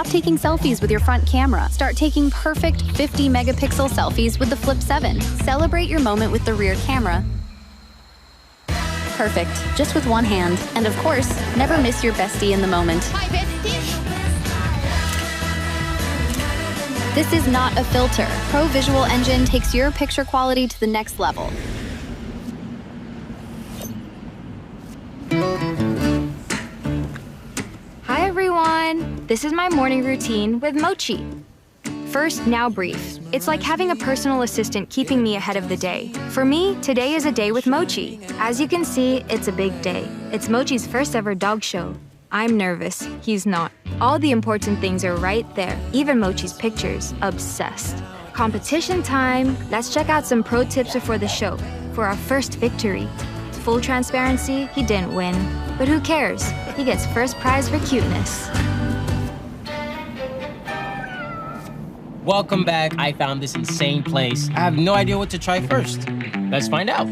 Stop taking selfies with your front camera. Start taking perfect 50-megapixel selfies with the Flip7. Celebrate your moment with the rear camera. Perfect, just with one hand. And of course, never miss your bestie in the moment. Hi, bestie. This is not a filter. Pro Visual Engine takes your picture quality to the next level. Hi, everyone. This is my morning routine with Mochi. First, now brief. It's like having a personal assistant keeping me ahead of the day. For me, today is a day with Mochi. As you can see, it's a big day. It's Mochi's first ever dog show. I'm nervous. He's not. All the important things are right there. Even Mochi's pictures. Obsessed. Competition time. Let's check out some pro tips before the show. For our first victory. Full transparency, he didn't win. But who cares? He gets first prize for cuteness. Welcome back. I found this insane place. I have no idea what to try first. Let's find out.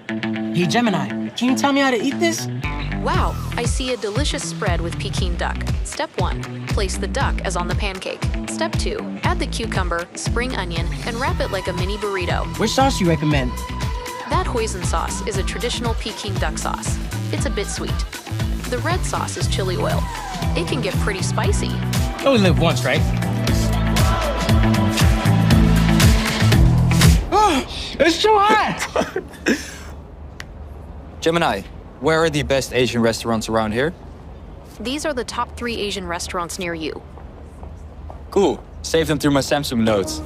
Hey, Gemini, can you tell me how to eat this? Wow, I see a delicious spread with Peking duck. Step 1, place the duck as on the pancake. Step 2, add the cucumber, spring onion, and wrap it like a mini burrito. Which sauce do you recommend? That hoisin sauce is a traditional Peking duck sauce. It's a bit sweet. The red sauce is chili oil. It can get pretty spicy. You only live once, right? It's too hot! Gemini, where are the best Asian restaurants around here? These are the top 3 Asian restaurants near you. Cool. Save them through my Samsung notes.